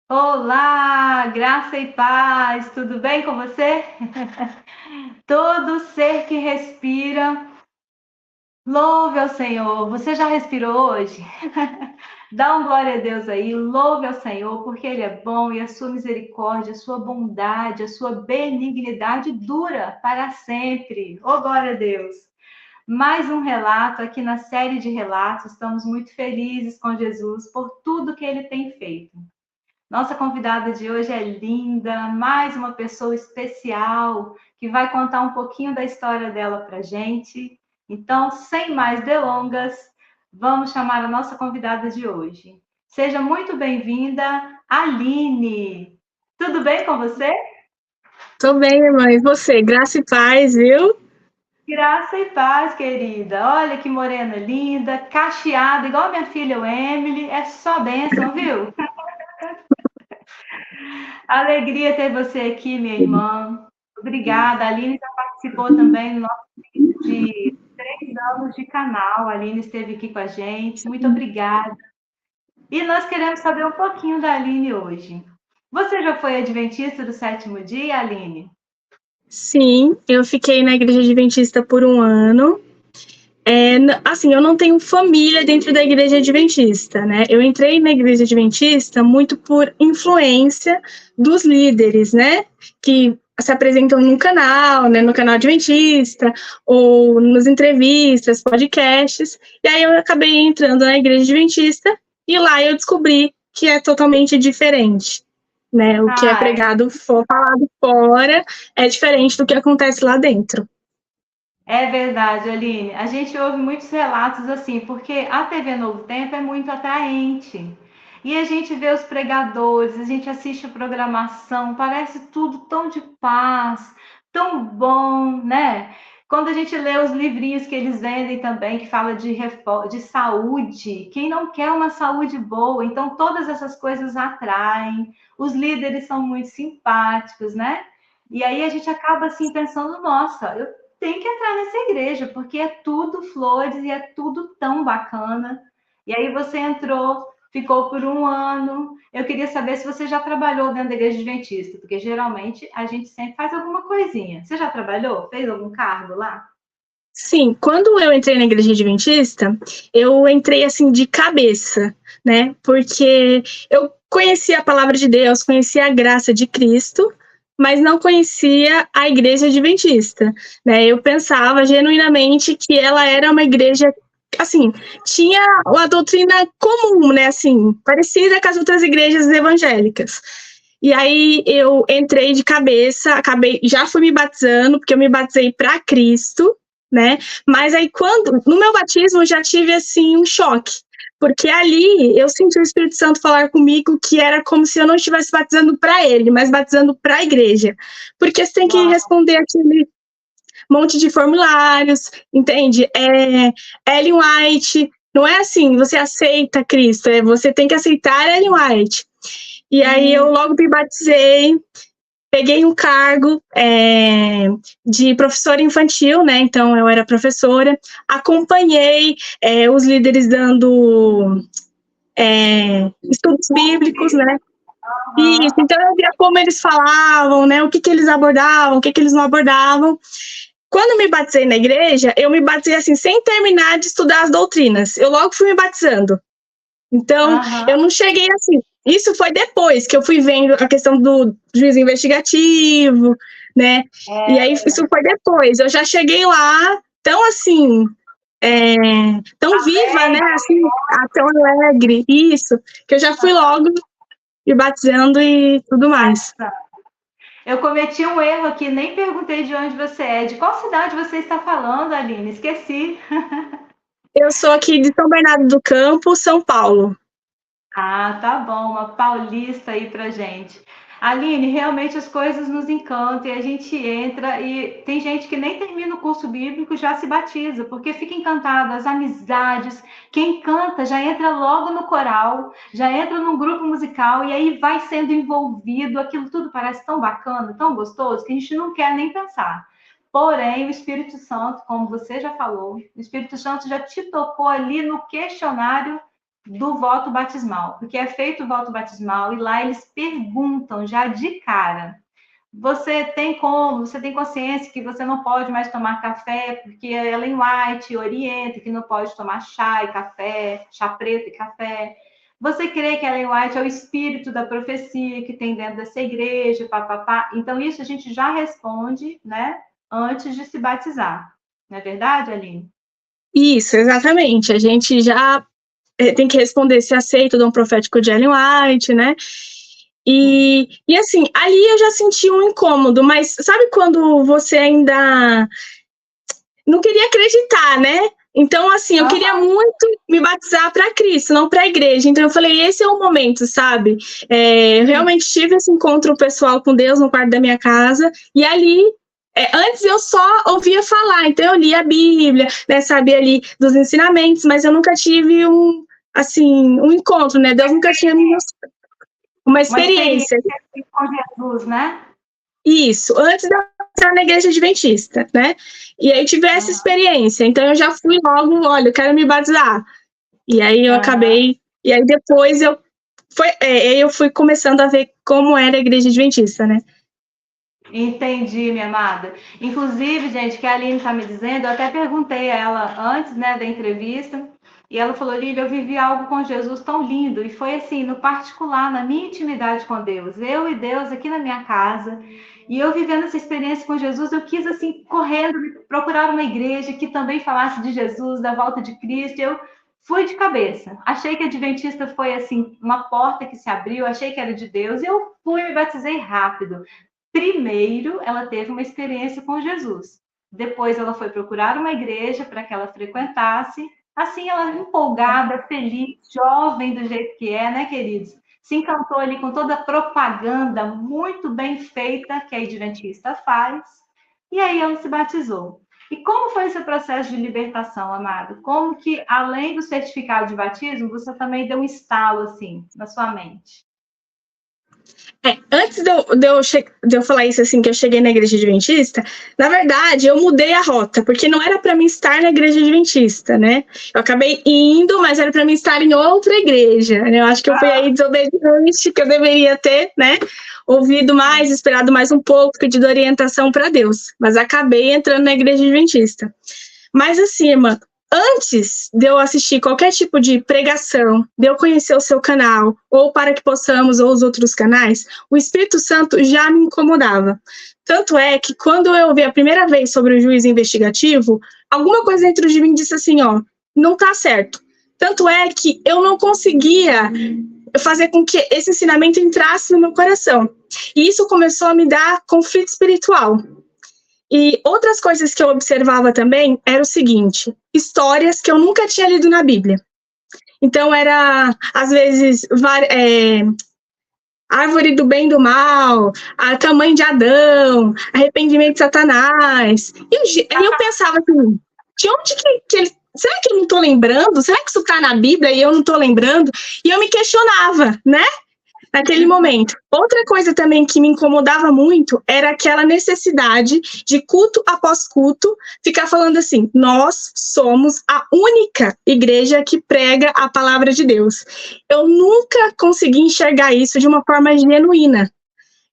Olá, graça e paz, tudo bem com você? Todo ser que respira, louve ao Senhor. Você já respirou hoje? Dá um glória a Deus aí, louve ao Senhor, porque Ele é bom e a sua misericórdia, a sua bondade, a sua benignidade dura para sempre. Oh, glória a Deus! Mais um relato aqui na série de relatos. Estamos muito felizes com Jesus por tudo que Ele tem feito. Nossa convidada de hoje é linda, mais uma pessoa especial que vai contar um pouquinho da história dela para gente. Então, sem mais delongas, vamos chamar a nossa convidada de hoje. Seja muito bem-vinda, Aline. Tudo bem com você? Tô bem, irmã. E você? Graça e paz, viu? Graça e paz, querida. Olha que morena linda, cacheada, igual minha filha, o Emily. É só bênção, viu? Alegria ter você aqui, minha irmã. Obrigada. A Aline já participou também do nosso vídeo de 3 anos de canal. A Aline esteve aqui com a gente. Muito obrigada. E nós queremos saber um pouquinho da Aline hoje. Você já foi adventista do sétimo dia, Aline? Sim, eu fiquei na igreja adventista por um ano. Assim, eu não tenho família dentro da igreja adventista, né? Eu entrei na igreja adventista muito por influência dos líderes, né? Que se apresentam no canal, né? No canal adventista, ou nas entrevistas, podcasts. E aí eu acabei entrando na igreja adventista e lá eu descobri que é totalmente diferente. Né? O que é Ah, pregado, falado fora, é diferente do que acontece lá dentro. é verdade, Aline. A gente ouve muitos relatos assim, porque a TV Novo Tempo é muito atraente. E a gente vê os pregadores, a gente assiste a programação, parece tudo tão de paz, tão bom, né? Quando a gente lê os livrinhos que eles vendem também, que fala de saúde, quem não quer uma saúde boa? Então, todas essas coisas atraem. Os líderes são muito simpáticos, né? E aí a gente acaba assim pensando, nossa, eu tem que entrar nessa igreja, porque é tudo flores e é tudo tão bacana. E aí você entrou, ficou por um ano. Eu queria saber se você já trabalhou dentro da igreja adventista, porque geralmente a gente sempre faz alguma coisinha. Você já trabalhou? Fez algum cargo lá? Sim, quando eu entrei na igreja adventista, eu entrei assim de cabeça, né? Porque eu conhecia a palavra de Deus, conhecia a graça de Cristo, mas não conhecia a igreja adventista, né? Eu pensava genuinamente que ela era uma igreja assim, tinha uma doutrina comum, né, assim, parecida com as outras igrejas evangélicas. E aí eu entrei de cabeça, acabei, já fui me batizando, porque eu me batizei para Cristo, né? Mas aí quando no meu batismo eu já tive assim um choque, porque ali eu senti o Espírito Santo falar comigo que era como se eu não estivesse batizando para ele, mas batizando para a igreja. Porque você tem que Uau. responder aquele monte de formulários, entende? Ellen White, não é assim, você aceita Cristo, você tem que aceitar Ellen White. E aí eu Sim. logo me batizei, peguei um cargo de professora infantil, né? Então eu era professora, acompanhei os líderes dando estudos bíblicos, né? Isso, Uhum. então eu via como eles falavam, né? O que eles abordavam, o que eles não abordavam. Quando me batizei na igreja, eu me batizei assim, sem terminar de estudar as doutrinas. Eu logo fui me batizando. Então, eu Uhum. não cheguei assim. Isso foi depois que eu fui vendo a questão do juiz investigativo, né? E aí, isso foi depois. Eu já cheguei lá tão assim, é, tão viva, né? Assim, tão alegre, isso, que eu já fui logo me batizando e tudo mais. Eu cometi um erro aqui, nem perguntei de onde você é. De qual cidade você está falando, Aline? Esqueci. Eu sou aqui de São Bernardo do Campo, São Paulo. Ah, tá bom, uma paulista aí pra gente. Aline, realmente as coisas nos encantam e a gente entra e tem gente que nem termina o curso bíblico já se batiza, porque fica encantado, as amizades, quem canta já entra logo no coral, já entra num grupo musical e aí vai sendo envolvido, aquilo tudo parece tão bacana, tão gostoso, que a gente não quer nem pensar. Porém, o Espírito Santo, como você já falou, o Espírito Santo já te tocou ali no questionário do voto batismal, porque é feito o voto batismal e lá eles perguntam já de cara: você tem consciência que você não pode mais tomar café, porque a Ellen White orienta que não pode tomar chá e café, chá preto e café. Você crê que a Ellen White é o espírito da profecia que tem dentro dessa igreja, papapá. Então, isso a gente já responde, né, antes de se batizar. Não é verdade, Aline? Isso, exatamente. A gente já tem que responder se aceita o dom profético de Ellen White, né? E assim, ali eu já senti um incômodo, mas sabe quando você ainda não queria acreditar, né? Então, assim, eu queria muito me batizar para Cristo, não para a igreja. Então, eu falei, esse é o momento, sabe? Eu realmente tive esse encontro pessoal com Deus no quarto da minha casa, e ali, antes eu só ouvia falar, então eu lia a Bíblia, né, sabia ali dos ensinamentos, mas eu nunca tive um encontro, né? Deus nunca tinha me mostrado uma experiência. Com Jesus, né? Isso, antes de eu estar na igreja adventista, né? E aí tive essa experiência, então eu já fui logo, olha, eu quero me batizar. E aí eu acabei, e aí depois eu fui começando a ver como era a igreja adventista, né? Entendi, minha amada. Inclusive, gente, que a Aline está me dizendo, eu até perguntei a ela antes, né, da entrevista, e ela falou, Lívia, eu vivi algo com Jesus tão lindo, e foi assim, no particular, na minha intimidade com Deus, eu e Deus aqui na minha casa, e eu vivendo essa experiência com Jesus, eu quis, assim, correndo, procurar uma igreja que também falasse de Jesus, da volta de Cristo, eu fui de cabeça. Achei que a Adventista foi, assim, uma porta que se abriu, achei que era de Deus, e eu fui e me batizei rápido. Primeiro, ela teve uma experiência com Jesus. Depois, ela foi procurar uma igreja para que ela frequentasse. Assim, ela empolgada, feliz, jovem do jeito que é, né, queridos? Se encantou ali com toda a propaganda muito bem feita que a Adventista faz. E aí ela se batizou. E como foi esse processo de libertação, amado? Como que, além do certificado de batismo, você também deu um estalo, assim, na sua mente? Antes de eu falar isso, assim, que eu cheguei na igreja adventista, na verdade, eu mudei a rota, porque não era para mim estar na igreja adventista, né? Eu acabei indo, mas era para mim estar em outra igreja, né? Eu acho que eu fui aí desobediente, que eu deveria ter, né? Ouvido mais, esperado mais um pouco, pedido orientação para Deus, mas acabei entrando na igreja adventista. Mas assim, irmã, antes de eu assistir qualquer tipo de pregação, de eu conhecer o seu canal, ou para que possamos, ou os outros canais, o Espírito Santo já me incomodava. Tanto é que quando eu ouvi a primeira vez sobre o juiz investigativo, alguma coisa dentro de mim disse assim, ó, não tá certo. Tanto é que eu não conseguia fazer com que esse ensinamento entrasse no meu coração. E isso começou a me dar conflito espiritual. E outras coisas que eu observava também era o seguinte, histórias que eu nunca tinha lido na Bíblia. Então, era, às vezes, árvore do bem e do mal, a tamanho de Adão, arrependimento de Satanás. E aí eu pensava assim, de onde que ele... Será que eu não estou lembrando? Será que isso está na Bíblia e eu não estou lembrando? E eu me questionava, né? Naquele momento. Outra coisa também que me incomodava muito era aquela necessidade de culto após culto ficar falando assim, nós somos a única igreja que prega a palavra de Deus. Eu nunca consegui enxergar isso de uma forma genuína.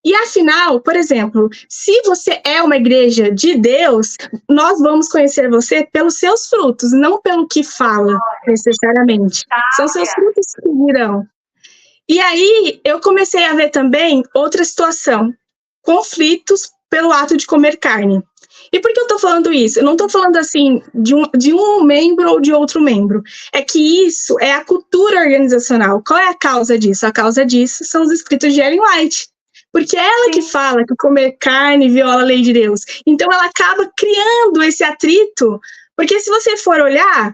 E afinal, por exemplo, se você é uma igreja de Deus, nós vamos conhecer você pelos seus frutos, não pelo que fala necessariamente. São seus frutos que virão. E aí eu comecei a ver também outra situação, conflitos pelo ato de comer carne. E por que eu estou falando isso? Eu não estou falando assim de um membro ou de outro membro. É que isso é a cultura organizacional. Qual é a causa disso? A causa disso são os escritos de Ellen White. Porque é ela que fala que comer carne viola a lei de Deus. Então ela acaba criando esse atrito, porque se você for olhar,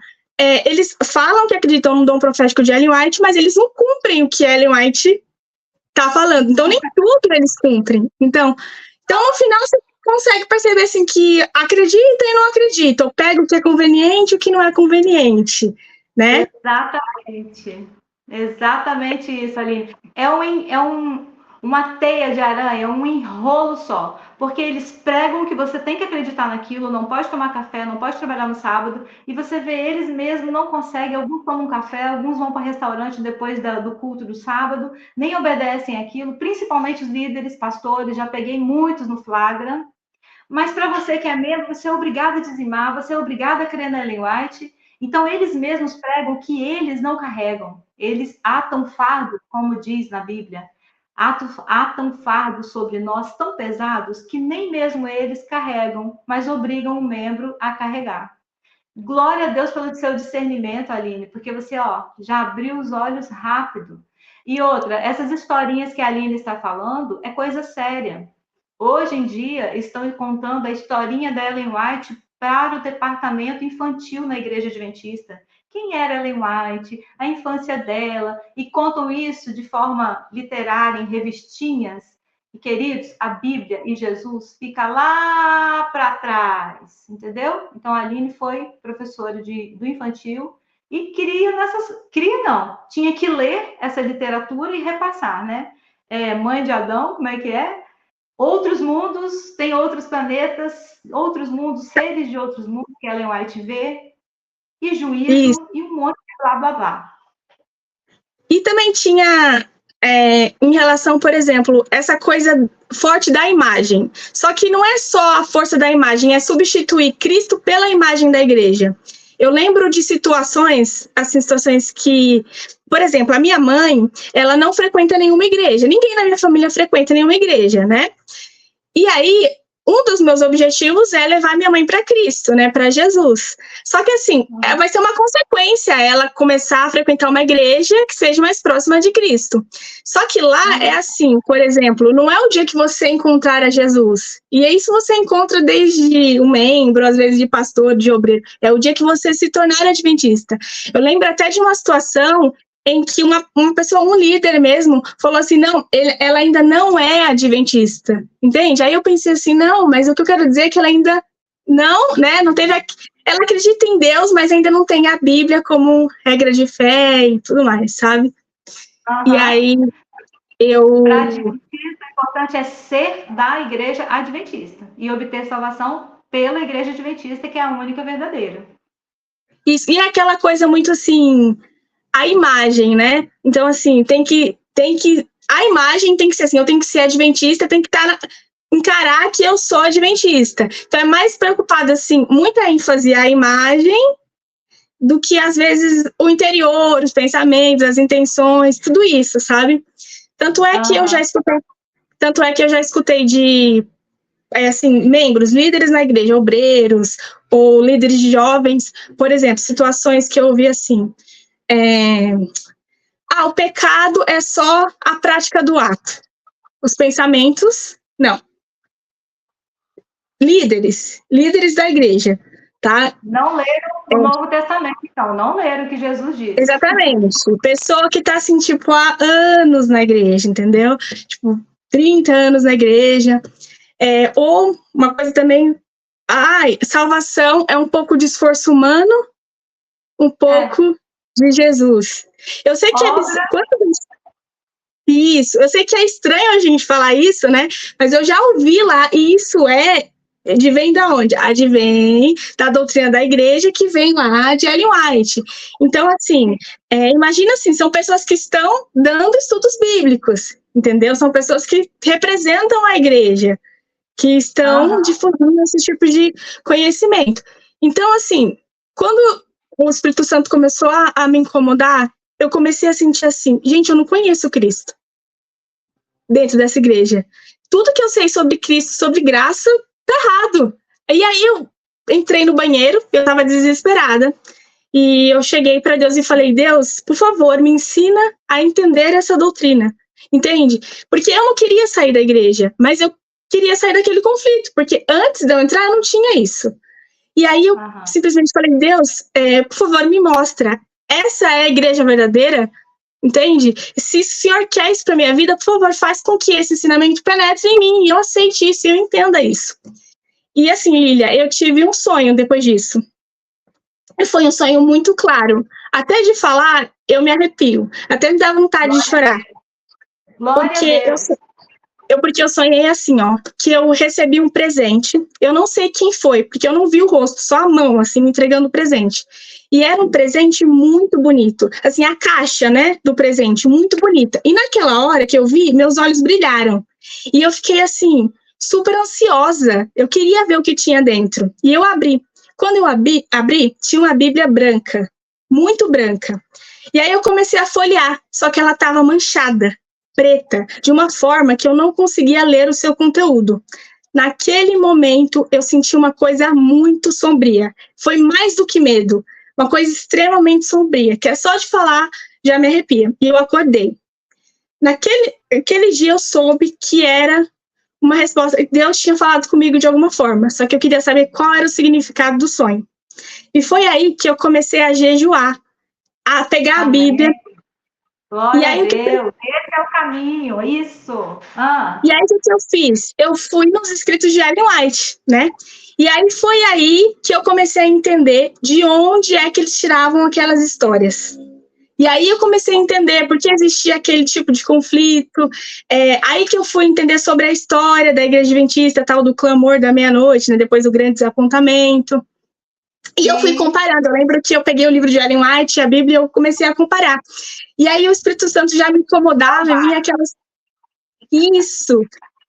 eles falam que acreditam no dom profético de Ellen White, mas eles não cumprem o que Ellen White está falando. Então, nem tudo eles cumprem. Então, no final, você consegue perceber assim, que acredita e não acredita, ou pega o que é conveniente e o que não é conveniente, né? Exatamente. Exatamente isso, Aline. É um uma teia de aranha, um enrolo só. Porque eles pregam que você tem que acreditar naquilo, não pode tomar café, não pode trabalhar no sábado, e você vê eles mesmos não conseguem, alguns tomam um café, alguns vão para restaurante depois do culto do sábado, nem obedecem aquilo, principalmente os líderes, pastores, já peguei muitos no flagra. Mas para você que é membro, você é obrigado a dizimar, você é obrigado a crer na Ellen White. Então, eles mesmos pregam que eles não carregam. Eles atam fardo, como diz na Bíblia, atam fardos sobre nós tão pesados que nem mesmo eles carregam, mas obrigam o membro a carregar. Glória a Deus pelo seu discernimento, Aline, porque você já abriu os olhos rápido. E outra, essas historinhas que a Aline está falando é coisa séria. Hoje em dia, estão contando a historinha da Ellen White para o departamento infantil na Igreja Adventista. Quem era Ellen White, a infância dela, e contam isso de forma literária, em revistinhas. E, queridos, a Bíblia e Jesus fica lá para trás, entendeu? Então, a Aline foi professora do infantil e Cria não, tinha que ler essa literatura e repassar, né? Mãe de Adão, como é que é? Outros mundos, tem outros planetas, outros mundos, seres de outros mundos que Ellen White vê, e juízo, Isso. e um monte de blá, blá, blá. E também tinha, em relação, por exemplo, essa coisa forte da imagem. Só que não é só a força da imagem, é substituir Cristo pela imagem da igreja. Eu lembro de situações, assim, situações que, por exemplo, a minha mãe, ela não frequenta nenhuma igreja. Ninguém na minha família frequenta nenhuma igreja, né? E aí, um dos meus objetivos é levar minha mãe para Cristo, né, para Jesus. Só que assim, vai ser uma consequência ela começar a frequentar uma igreja que seja mais próxima de Cristo. Só que lá é assim, por exemplo, não é o dia que você encontrar a Jesus. E é isso você encontra desde um membro, às vezes de pastor, de obreiro. É o dia que você se tornar adventista. Eu lembro até de uma situação em que uma pessoa, um líder mesmo, falou assim, não, ela ainda não é adventista, entende? Aí eu pensei assim, não, mas o que eu quero dizer é que ela ainda não, né, não teve, ela acredita em Deus, mas ainda não tem a Bíblia como regra de fé e tudo mais, sabe? E aí Para adventista, o importante é ser da igreja adventista e obter salvação pela igreja adventista, que é a única verdadeira. Isso, e é aquela coisa muito assim, a imagem, né? Então, assim, a imagem tem que ser assim, eu tenho que ser adventista, tem que encarar que eu sou adventista. Então, é mais preocupado, assim, muita ênfase à imagem do que, às vezes, o interior, os pensamentos, as intenções, tudo isso, sabe? Tanto é que eu já escutei de, assim, membros, líderes na igreja, obreiros, ou líderes de jovens, por exemplo, situações que eu ouvi assim, o pecado é só a prática do ato. Os pensamentos, não. Líderes da igreja, tá? Não leram o Novo Testamento, então, não leram o que Jesus disse. Exatamente. Pessoa que tá, assim, tipo, há anos na igreja, entendeu? Tipo, 30 anos na igreja. Ou uma coisa também, salvação é um pouco de esforço humano, um pouco de Jesus. Eu sei que isso, eu sei que é estranho a gente falar isso, né? Mas eu já ouvi lá, e isso advém da onde? Advém da doutrina da igreja, que vem lá de Ellen White. Então, assim, imagina assim, são pessoas que estão dando estudos bíblicos, entendeu? São pessoas que representam a igreja, que estão difundindo esse tipo de conhecimento. Então, assim, quando o Espírito Santo começou a me incomodar, eu comecei a sentir assim, gente, eu não conheço Cristo dentro dessa igreja. Tudo que eu sei sobre Cristo, sobre graça, tá errado. E aí eu entrei no banheiro, eu tava desesperada, e eu cheguei para Deus e falei, Deus, por favor, me ensina a entender essa doutrina, entende? Porque eu não queria sair da igreja, mas eu queria sair daquele conflito, porque antes de eu entrar, eu não tinha isso. E aí eu simplesmente falei, Deus, por favor, me mostra, essa é a igreja verdadeira? Entende? Se o Senhor quer isso para minha vida, por favor, faz com que esse ensinamento penetre em mim, e eu aceite isso, e eu entenda isso. E assim, Lília, eu tive um sonho depois disso. E foi um sonho muito claro. Até de falar, eu me arrepio. Até me dá vontade de chorar. Glória a Deus. Porque eu sonhei assim, ó, que eu recebi um presente. Eu não sei quem foi, porque eu não vi o rosto, só a mão, assim, me entregando o presente. E era um presente muito bonito. Assim, a caixa, né, do presente, muito bonita. E naquela hora que eu vi, meus olhos brilharam. E eu fiquei, assim, super ansiosa. Eu queria ver o que tinha dentro. E eu abri. Quando eu abri, tinha uma Bíblia branca, muito branca. E aí eu comecei a folhear, só que ela estava manchada, preta, de uma forma que eu não conseguia ler o seu conteúdo. Naquele momento, eu senti uma coisa muito sombria. Foi mais do que medo, uma coisa extremamente sombria, que é só de falar, já me arrepia. E eu acordei. Naquele dia eu soube que era uma resposta. Deus tinha falado comigo de alguma forma, só que eu queria saber qual era o significado do sonho. E foi aí que eu comecei a jejuar, a pegar a Bíblia. Glória a Deus, esse é o caminho, isso. E aí, o que eu fiz? Eu fui nos escritos de Ellen White, né? E aí foi aí que eu comecei a entender de onde é que eles tiravam aquelas histórias. E aí eu comecei a entender por que existia aquele tipo de conflito. Aí que eu fui entender sobre a história da Igreja Adventista, tal do clamor da meia-noite, né? Depois do grande desapontamento. E eu fui comparando. Eu lembro que eu peguei o livro de Ellen White e a Bíblia e eu comecei a comparar. E aí o Espírito Santo já me incomodava e vinha aquelas... Isso,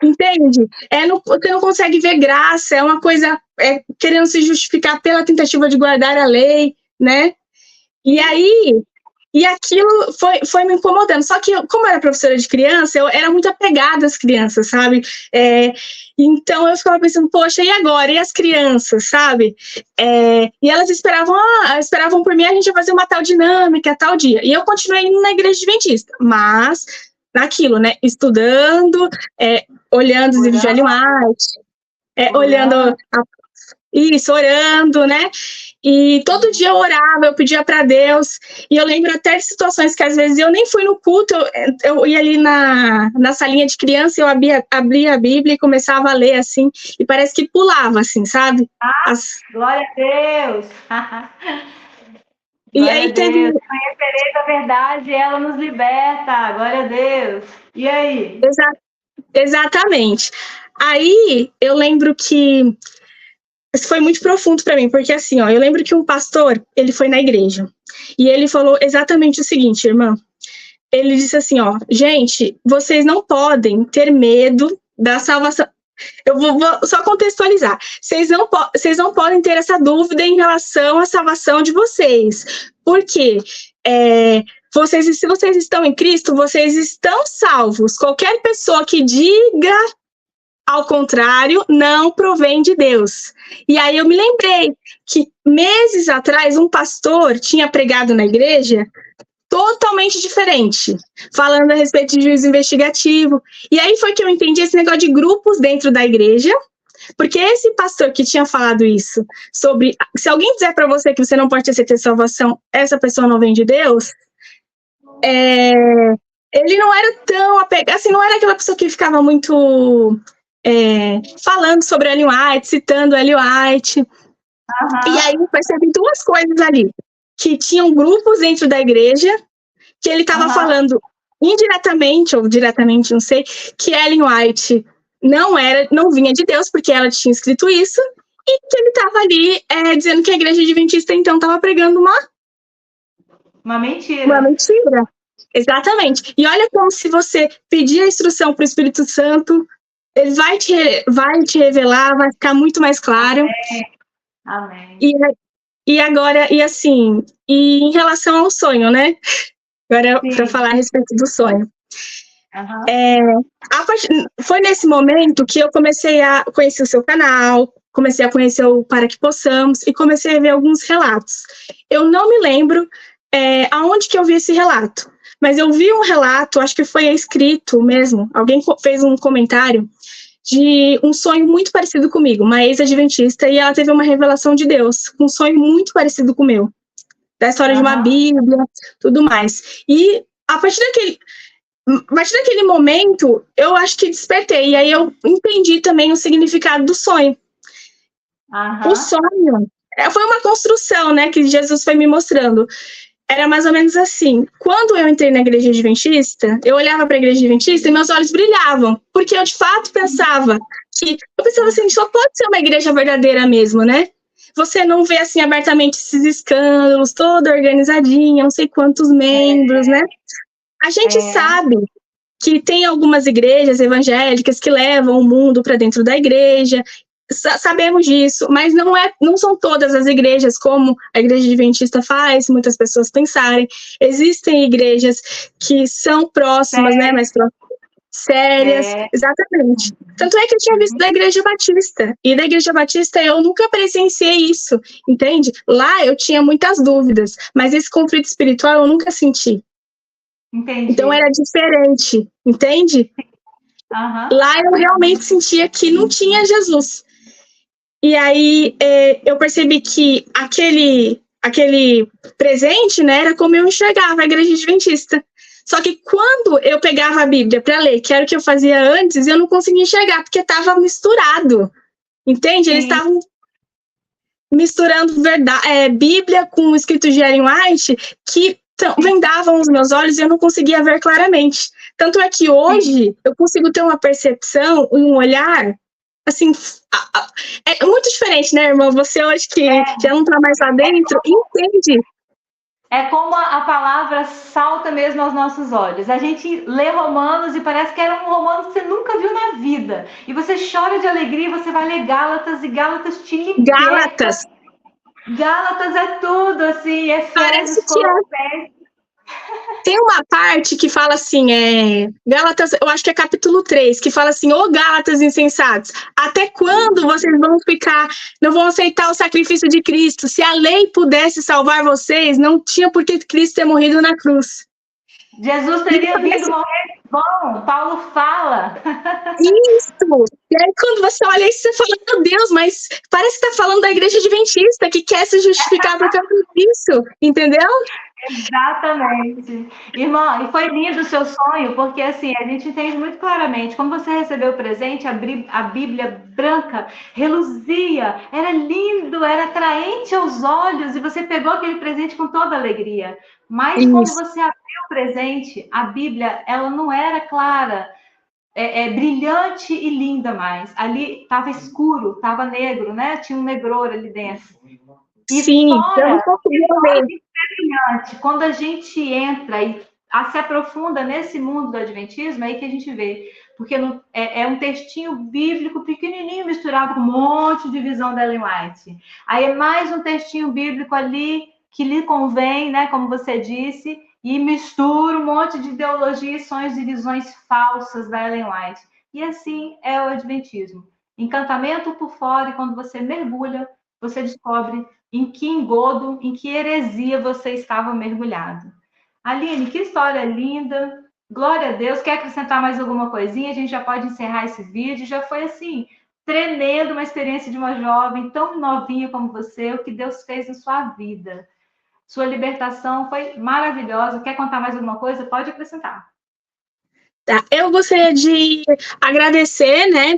entende? Você não consegue ver graça, é uma coisa querendo se justificar pela tentativa de guardar a lei, né? E aquilo foi me incomodando. Só que, como eu era professora de criança, eu era muito apegada às crianças, sabe? Então, eu ficava pensando, poxa, e agora? E as crianças, sabe? E elas esperavam por mim, a gente ia fazer uma tal dinâmica, tal dia. E eu continuei indo na igreja adventista, mas naquilo, né? Estudando, olhando os livros de Ellen White, olhando... Isso, orando, né? E todo dia eu orava, eu pedia para Deus, e eu lembro até de situações que às vezes eu nem fui no culto, eu ia ali na salinha de criança, eu abria a Bíblia e começava a ler, assim, e parece que pulava, assim, sabe? Glória a Deus! E glória aí a Deus. Conhecereis a verdade, ela nos liberta, glória a Deus. E aí? Exatamente. Aí eu lembro que isso foi muito profundo para mim, porque assim, ó, eu lembro que um pastor, ele foi na igreja, e ele falou exatamente o seguinte, irmã, ele disse assim, ó, gente, vocês não podem ter medo da salvação, eu vou só contextualizar, vocês não podem ter essa dúvida em relação à salvação de vocês, porque se vocês estão em Cristo, vocês estão salvos, qualquer pessoa que diga ao contrário, não provém de Deus. E aí eu me lembrei que meses atrás um pastor tinha pregado na igreja totalmente diferente, falando a respeito de juízo investigativo. E aí foi que eu entendi esse negócio de grupos dentro da igreja, porque esse pastor que tinha falado isso, sobre se alguém dizer para você que você não pode ter certeza de salvação, essa pessoa não vem de Deus, ele não era tão apegado, assim, não era aquela pessoa que ficava muito... falando sobre Ellen White, citando Ellen White. E aí eu percebi duas coisas ali, que tinham grupos dentro da igreja, que ele estava falando indiretamente, ou diretamente, não sei, que Ellen White não vinha de Deus, porque ela tinha escrito isso, e que ele estava ali dizendo que a igreja adventista, então, estava pregando uma mentira. Uma mentira. Exatamente. E olha como se você pedir a instrução para o Espírito Santo, ele vai te revelar, vai ficar muito mais claro. Amém. E agora, e assim, e em relação ao sonho, né? Agora, para falar a respeito do sonho. Foi nesse momento que eu comecei a conhecer o seu canal, comecei a conhecer o Para Que Possamos, e comecei a ver alguns relatos. Eu não me lembro aonde que eu vi esse relato, mas eu vi um relato, acho que foi escrito mesmo, alguém fez um comentário, de um sonho muito parecido comigo, uma ex-adventista, e ela teve uma revelação de Deus, um sonho muito parecido com o meu, da história de uma Bíblia, tudo mais. E a partir daquele momento, eu acho que despertei, e aí eu entendi também o significado do sonho. O sonho foi uma construção, né, que Jesus foi me mostrando. era mais ou menos assim. Quando eu entrei na igreja adventista, eu olhava para a igreja adventista e meus olhos brilhavam, porque eu de fato pensava assim, só pode ser uma igreja verdadeira mesmo, né? Você não vê assim abertamente esses escândalos, toda organizadinha, não sei quantos membros, né? A gente sabe que tem algumas igrejas evangélicas que levam o mundo para dentro da igreja, sabemos disso, mas não são todas as igrejas como a igreja adventista faz, muitas pessoas pensarem. Existem igrejas que são próximas, né, mais sérias, exatamente. Tanto é que eu tinha visto da igreja batista, e da igreja batista eu nunca presenciei isso, entende? Lá eu tinha muitas dúvidas, mas esse conflito espiritual eu nunca senti. Entendi. Então era diferente, entende? Lá eu realmente sentia que não tinha Jesus. E aí eu percebi que aquele presente, né, era como eu enxergava a igreja adventista. Só que quando eu pegava a Bíblia para ler, que era o que eu fazia antes, eu não conseguia enxergar, porque estava misturado. Entende? Eles estavam misturando Bíblia com o escrito de Ellen White, que vendavam os meus olhos e eu não conseguia ver claramente. Tanto é que hoje eu consigo ter uma percepção, um olhar, assim, é muito diferente, né, irmã? Você hoje que já não está mais lá dentro, entende? É como a palavra salta mesmo aos nossos olhos. A gente lê Romanos e parece que era um Romanos que você nunca viu na vida. E você chora de alegria, você vai ler Gálatas e Gálatas te liberta. Gálatas é tudo, assim, Efésios, Colossenses. Tem uma parte que fala assim, Gálatas, eu acho que é capítulo 3, que fala assim, ô Gálatas insensatos, até quando vocês não vão aceitar o sacrifício de Cristo? Se a lei pudesse salvar vocês, não tinha por que Cristo ter morrido na cruz. Jesus teria vindo morrer bom, Paulo fala. Isso! E aí quando você olha isso, você fala, meu Deus, mas parece que está falando da igreja adventista, que quer se justificar por causa disso, entendeu? Exatamente. Irmã, e foi lindo o seu sonho, porque assim, a gente entende muito claramente, como você recebeu o presente, a Bíblia branca reluzia, era lindo, era atraente aos olhos, e você pegou aquele presente com toda alegria. Mas quando você abriu o presente, a Bíblia, ela não era clara, brilhante e linda mais. Ali estava escuro, estava negro, né? Tinha um negror ali dentro. E sim, fora, quando a gente entra e se aprofunda nesse mundo do Adventismo, é aí que a gente vê. Porque é um textinho bíblico pequenininho misturado com um monte de visão da Ellen White. Aí é mais um textinho bíblico ali que lhe convém, né, como você disse, e mistura um monte de ideologias, sonhos e visões falsas da Ellen White. E assim é o Adventismo. Encantamento por fora, e quando você mergulha, você descobre em que engodo, em que heresia você estava mergulhado. Aline, que história linda. Glória a Deus. Quer acrescentar mais alguma coisinha? A gente já pode encerrar esse vídeo. Já foi assim, tremendo uma experiência de uma jovem tão novinha como você, o que Deus fez na sua vida. Sua libertação foi maravilhosa. Quer contar mais alguma coisa? Pode acrescentar. Eu gostaria de agradecer, né,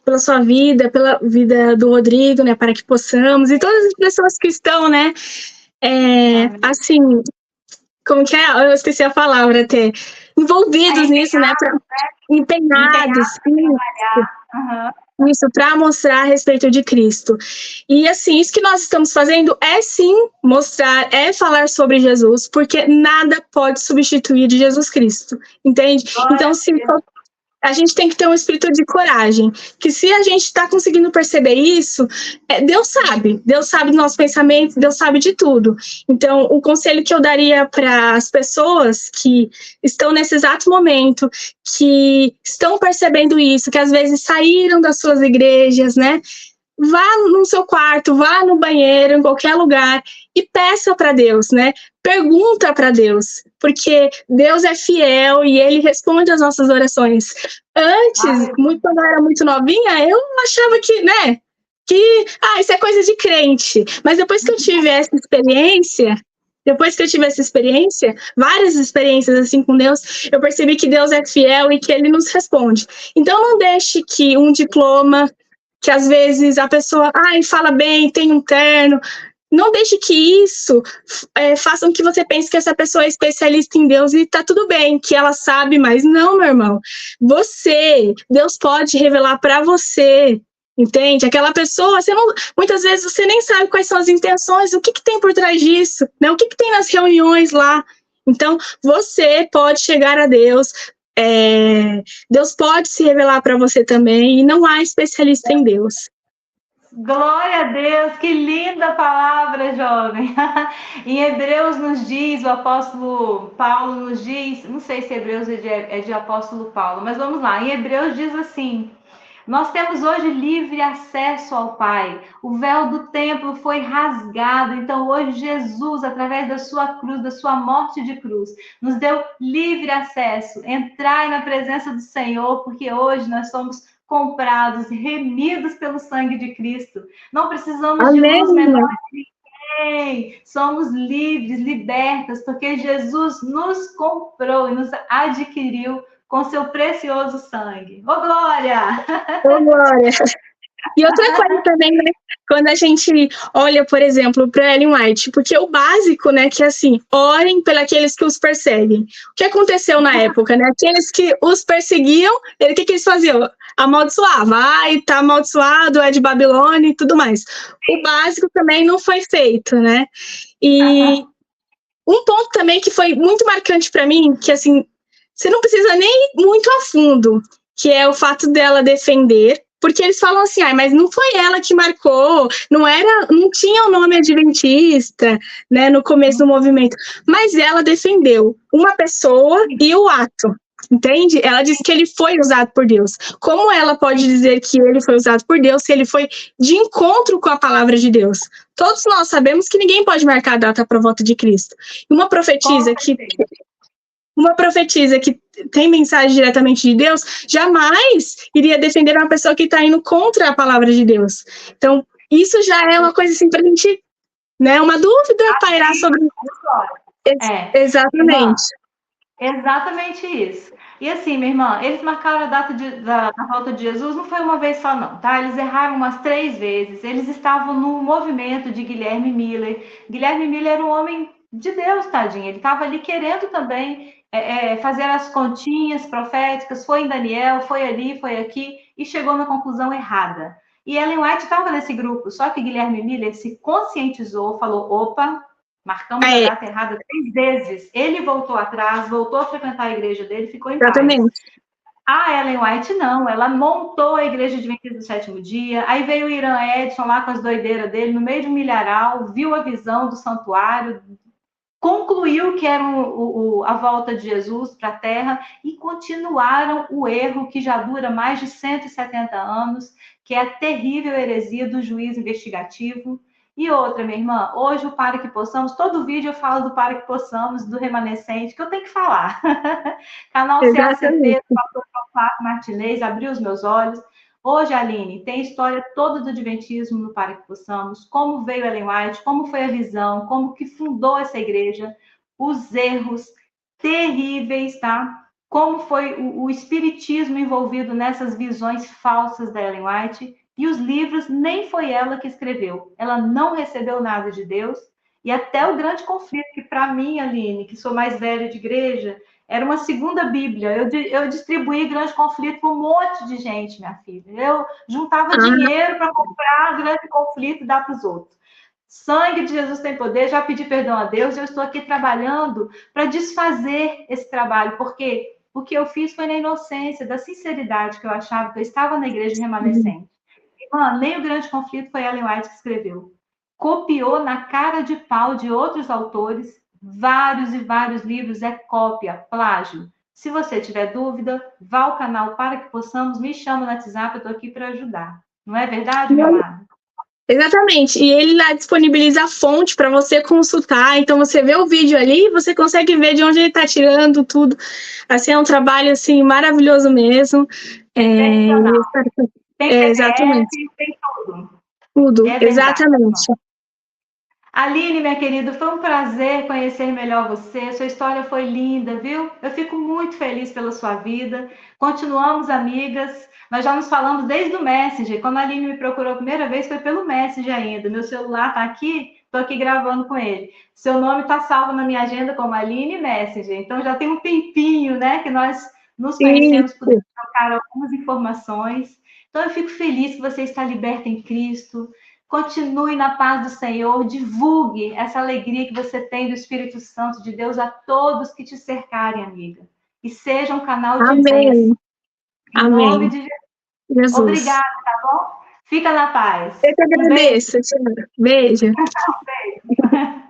pela sua vida, pela vida do Rodrigo, né, para que possamos, e todas as pessoas que estão, né, assim, como que é? Eu esqueci a palavra até, envolvidos nisso, né, empenhados, isso, para mostrar a respeito de Cristo. E assim, isso que nós estamos fazendo é sim mostrar, é falar sobre Jesus, porque nada pode substituir de Jesus Cristo, entende? Então, a gente tem que ter um espírito de coragem, que se a gente está conseguindo perceber isso, Deus sabe do nosso pensamento, Deus sabe de tudo. Então, o conselho que eu daria para as pessoas que estão nesse exato momento, que estão percebendo isso, que às vezes saíram das suas igrejas, né? Vá no seu quarto, vá no banheiro, em qualquer lugar, e peça para Deus, né? Pergunta para Deus, porque Deus é fiel e Ele responde às nossas orações. Antes, quando eu era muito novinha, eu achava que, né? Isso é coisa de crente. Mas depois que eu tive essa experiência, várias experiências assim com Deus, eu percebi que Deus é fiel e que Ele nos responde. Então, não deixe que um diploma, que às vezes a pessoa fala bem, tem um terno, não deixe que isso faça com que você pense que essa pessoa é especialista em Deus e tá tudo bem, que ela sabe, mas não, meu irmão. Deus pode revelar para você, entende? Aquela pessoa, muitas vezes você nem sabe quais são as intenções, o que tem por trás disso, né? O que tem nas reuniões lá. Então, você pode chegar a Deus, Deus pode se revelar para você também, e não há especialista em Deus. Glória a Deus, que linda palavra, jovem. Em Hebreus nos diz, o apóstolo Paulo nos diz, não sei se Hebreus é de apóstolo Paulo, mas vamos lá. Em Hebreus diz assim: nós temos hoje livre acesso ao Pai. O véu do templo foi rasgado. Então, hoje, Jesus, através da sua cruz, da sua morte de cruz, nos deu livre acesso. Entrai na presença do Senhor, porque hoje nós somos comprados e remidos pelo sangue de Cristo. Não precisamos Amém. de luz menor que ninguém. Somos livres, libertas, porque Jesus nos comprou e nos adquiriu com seu precioso sangue. Ô, Glória! Ô, Glória! E outra coisa também, né? Quando a gente olha, por exemplo, para Ellen White, porque o básico, né, que é assim, orem pelos que os perseguem. O que aconteceu na época, né? Aqueles que os perseguiam, o que eles faziam? Amaldiçoava, tá amaldiçoado, é de Babilônia e tudo mais. O básico também não foi feito, né? E um ponto também que foi muito marcante para mim, que assim, você não precisa nem ir muito a fundo, que é o fato dela defender, porque eles falam assim, mas não foi ela que marcou, não tinha o nome adventista, né, no começo do movimento, mas ela defendeu uma pessoa e o ato, entende? Ela disse que ele foi usado por Deus. Como ela pode dizer que ele foi usado por Deus se ele foi de encontro com a palavra de Deus? Todos nós sabemos que ninguém pode marcar a data para a volta de Cristo. Uma profetisa que tem mensagem diretamente de Deus jamais iria defender uma pessoa que está indo contra a palavra de Deus. Então, isso já é uma coisa assim para a gente, né? Uma dúvida pairar sobre exatamente. Exatamente isso. E assim, minha irmã, eles marcaram a data da volta de Jesus, não foi uma vez só não, tá? Eles erraram umas 3 vezes. Eles estavam no movimento de Guilherme Miller. Guilherme Miller era um homem de Deus, tadinho. Ele estava ali querendo também fazer as continhas proféticas. Foi em Daniel, foi ali, foi aqui, e chegou na conclusão errada. E Ellen White estava nesse grupo, só que Guilherme Miller se conscientizou, falou, opa, marcamos a data errada 3 vezes. Ele voltou atrás, voltou a frequentar a igreja dele, ficou em paz. A Ellen White não, ela montou a igreja adventista do sétimo dia, aí veio o Irã Edson lá com as doideiras dele, no meio de um milharal, viu a visão do santuário, concluiu que era a volta de Jesus para a Terra e continuaram o erro que já dura mais de 170 anos, que é a terrível heresia do juízo investigativo. E outra, minha irmã, hoje o Para Que Possamos, todo vídeo eu falo do Para Que Possamos, do Remanescente, que eu tenho que falar. Canal CACT, do pastor Fábio Martinez, abriu os meus olhos. Hoje, Aline, tem a história toda do Adventismo no Para Que Possamos, como veio Ellen White, como foi a visão, como que fundou essa igreja, os erros terríveis, tá? Como foi o espiritismo envolvido nessas visões falsas da Ellen White. E os livros nem foi ela que escreveu. Ela não recebeu nada de Deus. E até o grande conflito, que para mim, Aline, que sou mais velha de igreja, era uma segunda Bíblia. Eu distribuí Grande Conflito para um monte de gente, minha filha. Eu juntava dinheiro para comprar Grande Conflito e dar para os outros. Sangue de Jesus tem poder, já pedi perdão a Deus, eu estou aqui trabalhando para desfazer esse trabalho, porque o que eu fiz foi na inocência, da sinceridade que eu achava que eu estava na igreja remanescente. Irmã, nem o Grande Conflito foi Ellen White que escreveu. Copiou na cara de pau de outros autores, vários e vários livros, é cópia, plágio. Se você tiver dúvida, vá ao canal Para Que Possamos, me chama no WhatsApp, eu estou aqui para ajudar. Não é verdade, meu amado? Exatamente. E ele lá disponibiliza a fonte para você consultar. Então você vê o vídeo ali, você consegue ver de onde ele está tirando tudo. Assim, é um trabalho assim maravilhoso mesmo. Tem exatamente. Tem tudo. Tudo, exatamente. Aline, minha querida, foi um prazer conhecer melhor você. Sua história foi linda, viu? Eu fico muito feliz pela sua vida. Continuamos amigas. Nós já nos falamos desde o Messenger. Quando a Aline me procurou a primeira vez, foi pelo Messenger ainda. Meu celular está aqui, Estou aqui gravando com ele. Seu nome está salvo na minha agenda como Aline Messenger. Então já tem um tempinho, né, que nós nos conhecemos, podemos trocar algumas informações. Então eu fico feliz que você está liberta em Cristo. Continue na paz do Senhor, divulgue essa alegria que você tem do Espírito Santo de Deus a todos que te cercarem, amiga. E seja um canal de bênção. Em nome de Jesus. Obrigada, tá bom? Fica na paz. Eu que agradeço, senhora. Beijo. Beijo.